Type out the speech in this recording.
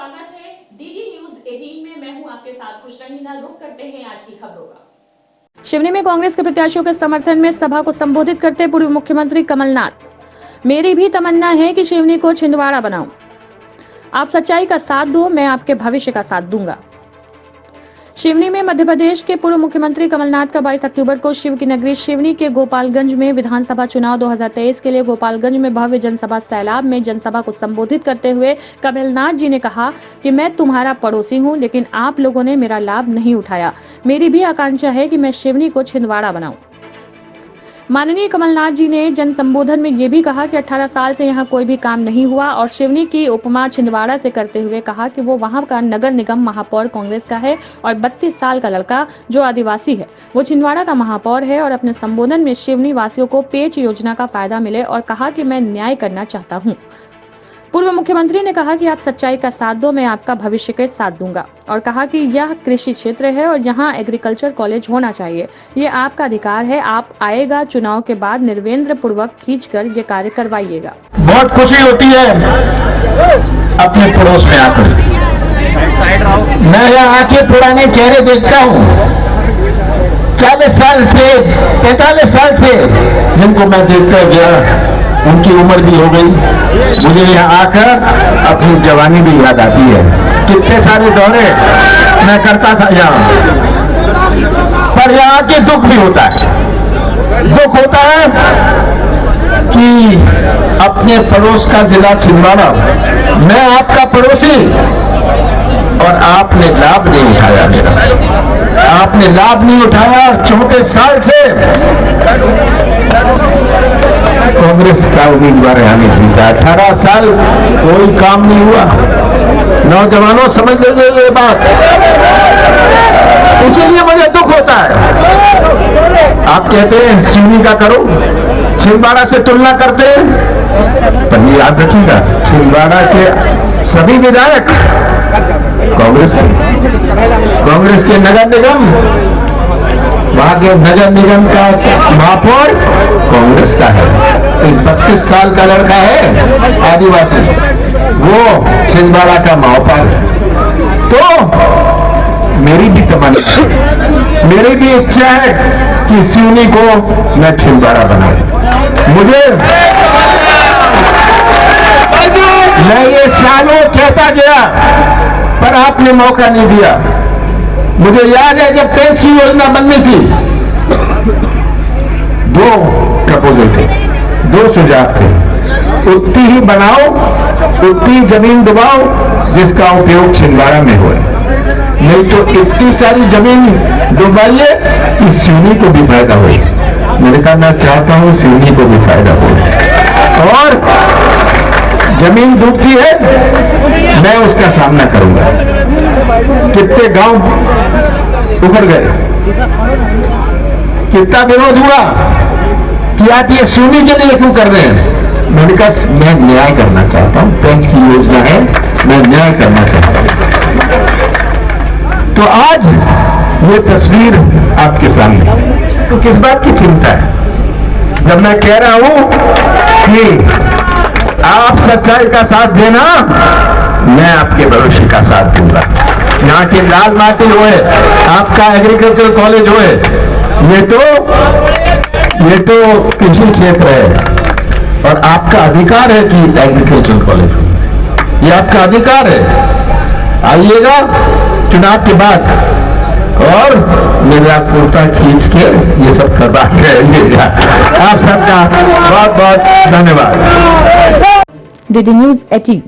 स्वागत है DD news 18 में। मैं हूं आपके साथ खुशरहीना। रुक करते हैं आज की खबरों का। शिवनी में कांग्रेस के प्रत्याशियों के समर्थन में सभा को संबोधित करते पूर्व मुख्यमंत्री कमलनाथ, मेरी भी तमन्ना है कि शिवनी को छिंदवाड़ा बनाऊं। आप सच्चाई का साथ दो, मैं आपके भविष्य का साथ दूंगा। शिवनी में मध्य प्रदेश के पूर्व मुख्यमंत्री कमलनाथ का 22 अक्टूबर को शिव की नगरी शिवनी के गोपालगंज में विधानसभा चुनाव 2023 के लिए गोपालगंज में भव्य जनसभा सैलाब में जनसभा को संबोधित करते हुए कमलनाथ जी ने कहा कि मैं तुम्हारा पड़ोसी हूं, लेकिन आप लोगों ने मेरा लाभ नहीं उठाया। मेरी भी आकांक्षा है कि मैं शिवनी को छिंदवाड़ा बनाऊं। माननीय कमलनाथ जी ने जन संबोधन में ये भी कहा कि 18 साल से यहाँ कोई भी काम नहीं हुआ और शिवनी की उपमा छिंदवाड़ा से करते हुए कहा कि वो वहाँ का नगर निगम महापौर कांग्रेस का है और 32 साल का लड़का जो आदिवासी है वो छिंदवाड़ा का महापौर है। और अपने संबोधन में शिवनी वासियों को पेच योजना का फायदा मिले और कहा कि मैं न्याय करना चाहता हूँ। पूर्व मुख्यमंत्री ने कहा कि आप सच्चाई का साथ दो, मैं आपका भविष्य के साथ दूंगा और कहा कि यह कृषि क्षेत्र है और यहाँ एग्रीकल्चर कॉलेज होना चाहिए। ये आपका अधिकार है। आप आएगा चुनाव के बाद निर्वेंद्र पूर्वक खींचकर ये कार्य करवाइएगा। बहुत खुशी होती है अपने पड़ोस में आकर। मैं यहाँ आके पुराने चेहरे देखता हूँ, 40 साल से 45 साल से जिनको मैं देखता गया, उनकी उम्र भी हो गई। मुझे यहाँ आकर अपनी जवानी भी याद आती है। कितने सारे दौरे मैं करता था यहाँ, पर यहाँ के दुख भी होता है। दुख होता है कि अपने पड़ोस का जिला छिंदवाड़ा, मैं आपका पड़ोसी और आपने लाभ नहीं उठाया मेरा। आपने लाभ नहीं उठाया और 34 साल से कांग्रेस का उम्मीदवार यहाँ नहीं जीता। 18 साल कोई काम नहीं हुआ। नौजवानों समझ लीजिए ये बात, इसीलिए मुझे दुख होता है। आप कहते हैं शिवनी का करो, छिंदवाड़ा से तुलना करते हैं, पर ये याद रखिएगा छिंदवाड़ा के सभी विधायक कांग्रेस के नगर निगम, वहां के नगर निगम का महापौर कांग्रेस का है। एक 32 साल का लड़का है आदिवासी, वो छिंदवाड़ा का महापौर है। तो मेरी भी तमन्ना है, मेरी भी इच्छा है कि शिवनी को मैं छिंदवाड़ा बनाऊं। मुझे मैं ये सालों कहता गया, पर आपने मौका नहीं दिया। मुझे याद है जब पेंच की योजना बननी थी, 2 प्रपोजल थे, 2 सुझाव थे। उतनी ही बनाओ, उतनी जमीन डुबाओ जिसका उपयोग छिंदवाड़ा में हो, नहीं तो इतनी सारी जमीन डुबाइए कि शिवनी को भी फायदा हो। मैंने कहा मैं चाहता हूं शिवनी को भी फायदा हो, और जमीन डूबती है मैं उसका सामना करूंगा। कितने गांव उभर गए, कितना विरोध हुआ कि आप ये शिवनी के लिए क्यों कर रहे हैं। मैंने कहा मैं न्याय करना चाहता हूं, पेंच की योजना है, मैं न्याय करना चाहता हूं। तो आज ये तस्वीर आपके सामने, तो किस बात की चिंता है जब मैं कह रहा हूं कि आप सच्चाई का साथ देना, मैं आपके भविष्य का साथ दूंगा। यहाँ की लाल माटी होए, आपका एग्रीकल्चर कॉलेज होए, ये तो कृषि क्षेत्र है और आपका अधिकार है कि एग्रीकल्चर कॉलेज हो, ये आपका अधिकार है। आइएगा चुनाव के बाद और मेरा कुर्ता खींच के ये सब करवा के आइएगा। आप सबका बहुत बहुत धन्यवाद। DD news 18।